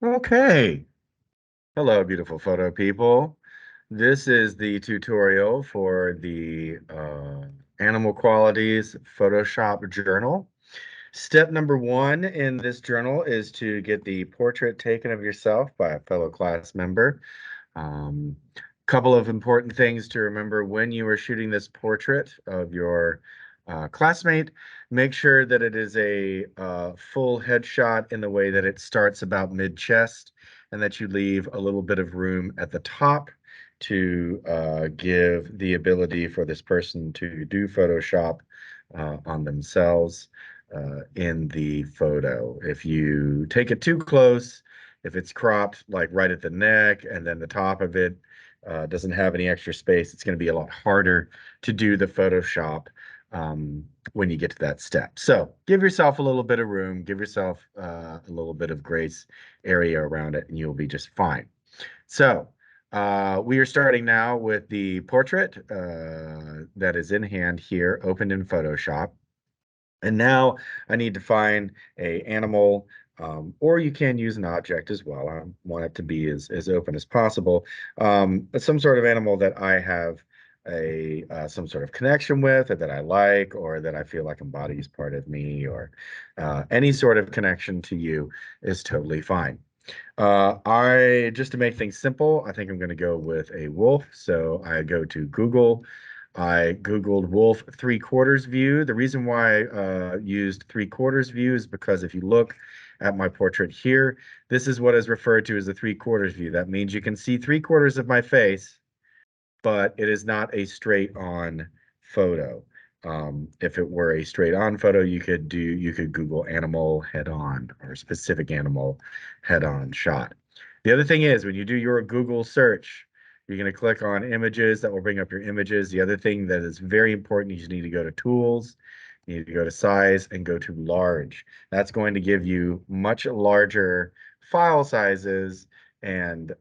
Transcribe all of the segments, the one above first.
Okay. Hello, beautiful photo people. This is the tutorial for the Animal Qualities Photoshop Journal. Step number one in this journal is to get the portrait taken of yourself by a fellow class member. Um, Couple of important things to remember when you are shooting this portrait of your classmate. Make sure that it is a full headshot in the way that it starts about mid-chest and that you leave a little bit of room at the top to give the ability for this person to do Photoshop on themselves in the photo. If you take it too close, if it's cropped like right at the neck and then the top of it doesn't have any extra space, it's going to be a lot harder to do the Photoshop when you get to that step. So give yourself a little bit of room, give yourself a little bit of grace area around it, and you'll be just fine. So we are starting now with the portrait that is in hand here, opened in Photoshop. And now I need to find a animal, or you can use an object as well. I want it to be as open as possible. But some sort of animal that I have a some sort of connection with, or that I like, or that I feel like embodies part of me, or any sort of connection to you is totally fine. I just to make things simple, I think I'm going to go with a wolf. So I go to Google. I Googled wolf three-quarters view. The reason why I used three-quarters view is because if you look at my portrait here, this is what is referred to as the three-quarters view. That means you can see three-quarters of my face, but it is not a straight on photo. If it were a straight on photo, you could Google animal head on or specific animal head on shot. The other thing is when you do your Google search, you're going to click on images that will bring up your images. The other thing that is very important is you need to go to tools, you need to go to size and go to large. That's going to give you much larger file sizes and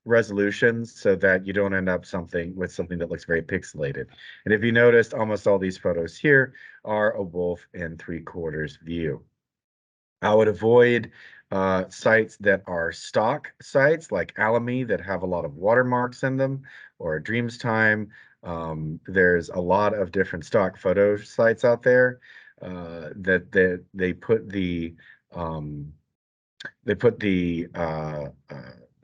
resolutions so that you don't end up something that looks very pixelated. And if you noticed, almost all these photos here are a wolf in three-quarters view. I would avoid sites that are stock sites like Alamy that have a lot of watermarks in them, or Dreamstime. There's a lot of different stock photo sites out there that um, they put the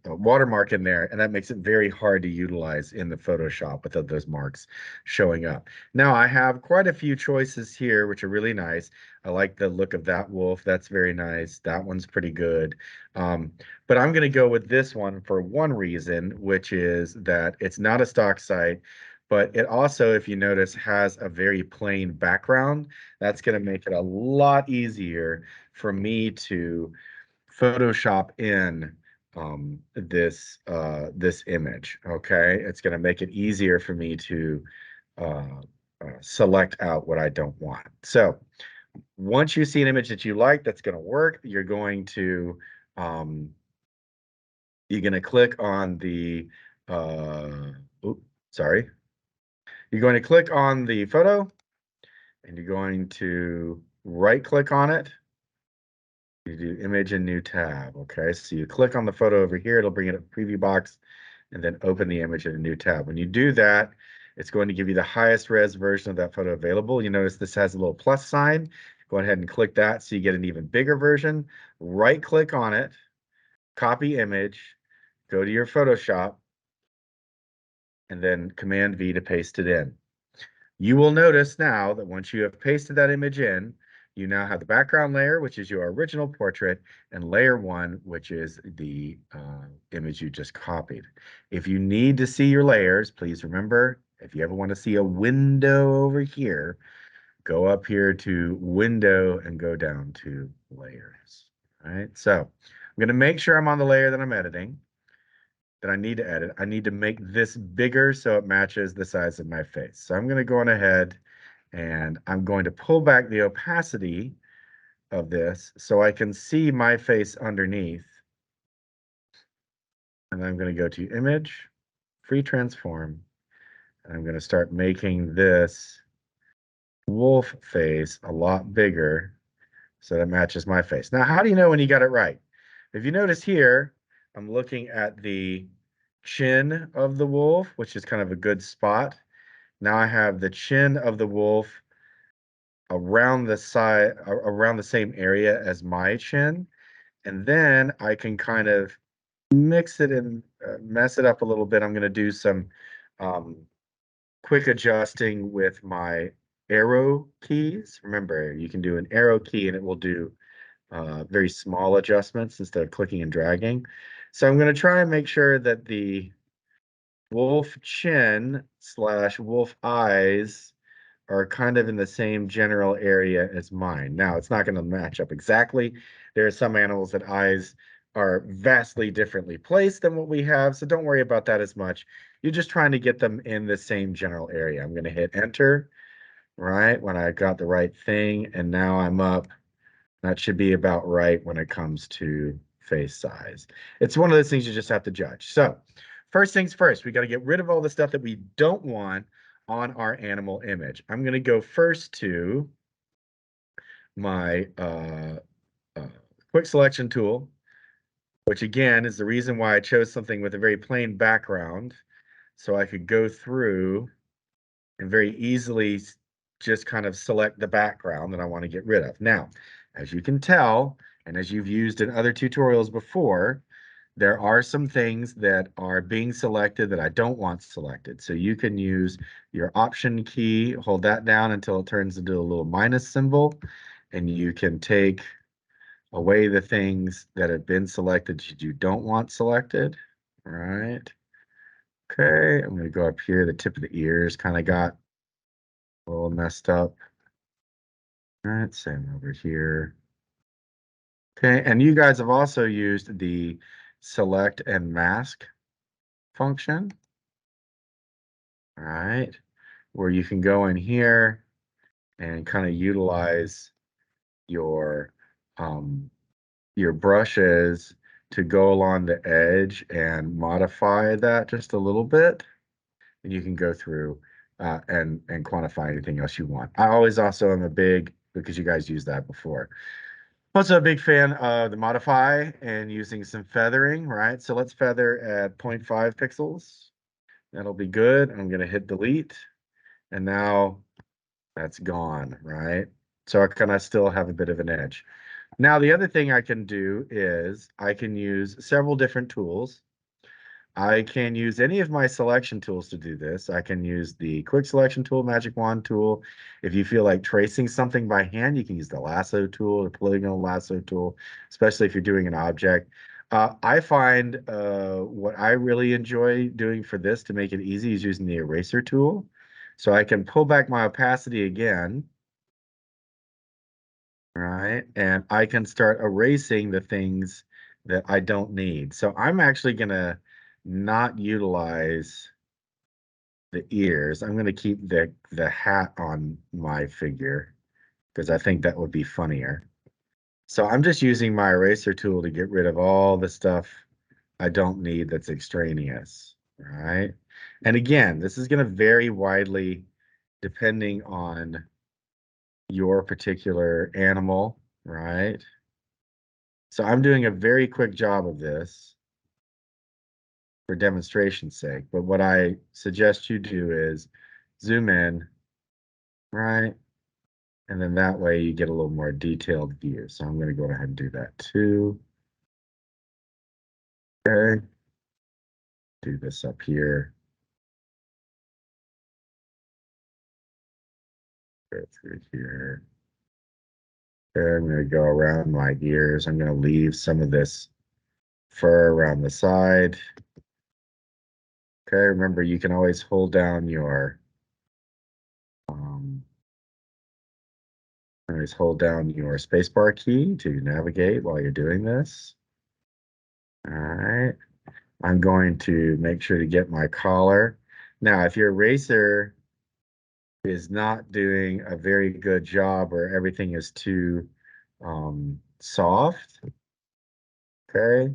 watermark in there, and that makes it very hard to utilize in the Photoshop without those marks showing up. Now, I have quite a few choices here, which are really nice. I like the look of that wolf. That's very nice. That one's pretty good. But I'm going to go with this one for one reason, which is that it's not a stock site, but it also, if you notice, has a very plain background. That's going to make it a lot easier for me to Photoshop in this image. Okay, it's going to make it easier for me to uh, select out what I don't want. So once you see an image that you like that's going to work, um, you're going to click on the oops, sorry. You're going to click on the photo and you're going to right click on it. You do image and new tab. Okay, so you click on the photo over here, it'll bring it up preview box and then open the image in a new tab. When you do that, it's going to give you the highest res version of that photo available. You notice this has a little plus sign. Go ahead and click that so you get an even bigger version. Right click on it, copy image, go to your Photoshop, and then Command V to paste it in. You will notice now that once you have pasted that image in, you now have the background layer, which is your original portrait, and layer one, which is the image you just copied. If you need to see your layers, please remember, if you ever want to see a window over here, go up here to window and go down to layers. All right, so I'm going to make sure I'm on the layer that I'm editing that I need to edit. I need to make this bigger so it matches the size of my face. So I'm going to go on ahead and I'm going to pull back the opacity of this so I can see my face underneath. And I'm going to go to Image, Free Transform, and I'm going to start making this wolf face a lot bigger so that it matches my face. Now, how do you know when you got it right? If you notice here, I'm looking at the chin of the wolf, which is kind of a good spot. Now I have the chin of the wolf around the side, around the same area as my chin. And then I can kind of mix it and mess it up a little bit. I'm going to do some um, quick adjusting with my arrow keys. Remember, you can do an arrow key and it will do very small adjustments instead of clicking and dragging. So I'm going to try and make sure that the wolf chin slash wolf eyes are kind of in the same general area as mine. Now, it's not going to match up exactly. There are some animals that eyes are vastly differently placed than what we have, so don't worry about that as much. You're just trying to get them in the same general area. I'm going to hit enter, right, when I got the right thing, and now I'm up. That should be about right when it comes to face size. It's one of those things you just have to judge. So first things first, we got to get rid of all the stuff that we don't want on our animal image. I'm going to go first to my quick selection tool, which again is the reason why I chose something with a very plain background, so I could go through and very easily just kind of select the background that I want to get rid of. Now, as you can tell, and as you've used in other tutorials before, there are some things that are being selected that I don't want selected. So you can use your option key, hold that down until it turns into a little minus symbol, and you can take away the things that have been selected that you don't want selected. All right. Okay, I'm going to go up here. The tip of the ears kind of got a little messed up. All right, same over here. Okay, and you guys have also used the select and mask function. All right, where you can go in here and kind of utilize your your brushes to go along the edge and modify that just a little bit. And you can go through and quantify anything else you want. I always also am a big, because you guys used that before. Also a big fan of the modify and using some feathering, right? So let's feather at 0.5 pixels. That'll be good. I'm going to hit delete. And now that's gone, right? So I kind of still have a bit of an edge. Now, the other thing I can do is I can use several different tools. I can use any of my selection tools to do this. I can use the quick selection tool, magic wand tool. If you feel like tracing something by hand, you can use the lasso tool, the polygonal lasso tool, especially if you're doing an object. I find what I really enjoy doing for this to make it easy is using the eraser tool. So I can pull back my opacity again, right? And I can start erasing the things that I don't need. So I'm actually going to not utilize the ears. I'm going to keep the hat on my figure because I think that would be funnier. So I'm just using my eraser tool to get rid of all the stuff I don't need that's extraneous, right? And again, this is going to vary widely depending on your particular animal, right? So I'm doing a very quick job of this for demonstration's sake, but what I suggest you do is zoom in, right? And then that way you get a little more detailed view. So I'm going to go ahead and do that too. Okay. Do this up here. Go through here. Okay, I'm going to go around my ears. I'm going to leave some of this fur around the side. Okay, remember you can always hold down your always hold down your spacebar key to navigate while you're doing this. All right. I'm going to make sure to get my collar. Now, if your eraser is not doing a very good job or everything is too soft, okay,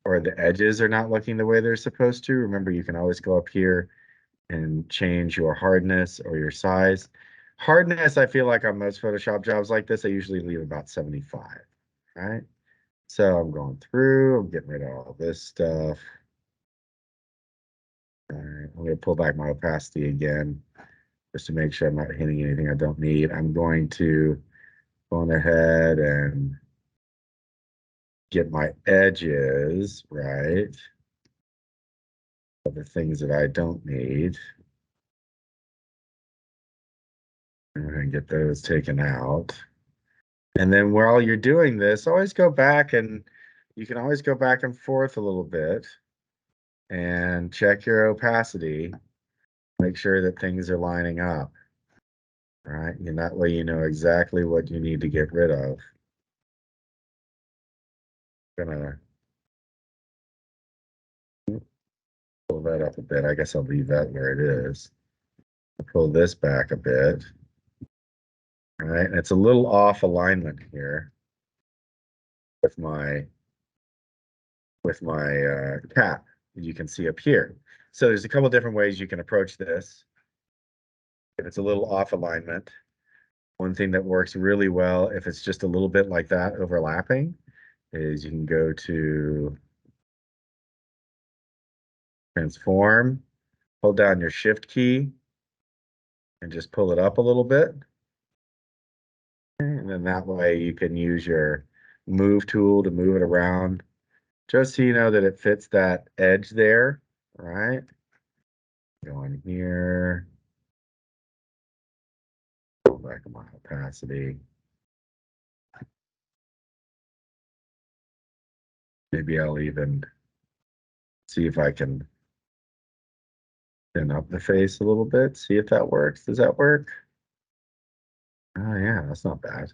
or the edges are not looking the way they're supposed to, remember you can always go up here and change your hardness or your size. Hardness, I feel like on most Photoshop jobs like this, I usually leave about 75, right? So I'm going through, I'm getting rid of all this stuff. All right, I'm going to pull back my opacity again, just to make sure I'm not hitting anything I don't need. I'm going to go on ahead and get my edges right of the things that I don't need. I'm going to get those taken out. And then while you're doing this, always go back and you can always go back and forth a little bit and check your opacity. Make sure that things are lining up, right? And that way you know exactly what you need to get rid of. Gonna pull that up a bit. I guess I'll leave that where it is. I'll pull this back a bit. All right, and it's a little off alignment here with my cap, as you can see up here. So there's a couple different ways you can approach this. If it's a little off alignment, one thing that works really well if it's just a little bit like that overlapping is you can go to transform, hold down your shift key, and just pull it up a little bit. And then that way you can use your move tool to move it around, just so you know that it fits that edge there, right? Go in here, go back to my opacity. Maybe I'll even see if I can thin up the face a little bit, see if that works. Does that work? Oh yeah, that's not bad.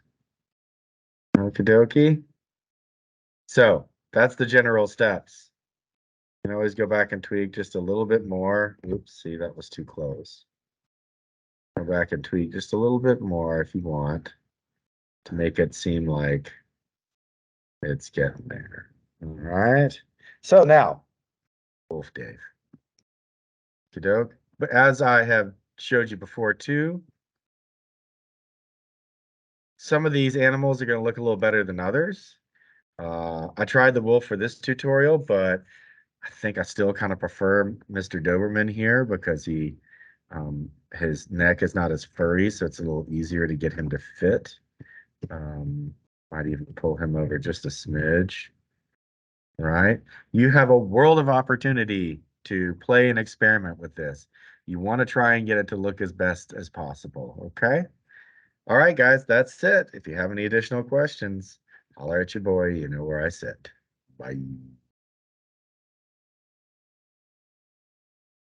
Okie dokie. So that's the general steps. You can always go back and tweak just a little bit more. Oops, see, that was too close. Go back and tweak just a little bit more if you want to make it seem like it's getting there. All right. So now, Wolf Dave. Okey-doke. But as I have showed you before too, some of these animals are going to look a little better than others. I tried the wolf for this tutorial, but I think I still kind of prefer Mr. Doberman here because his neck is not as furry, so it's a little easier to get him to fit. Might even pull him over just a smidge. Right? You have a world of opportunity to play and experiment with this. You want to try and get it to look as best as possible. Okay? All right, guys, that's it. If you have any additional questions, holler at your boy. You know where I sit. Bye.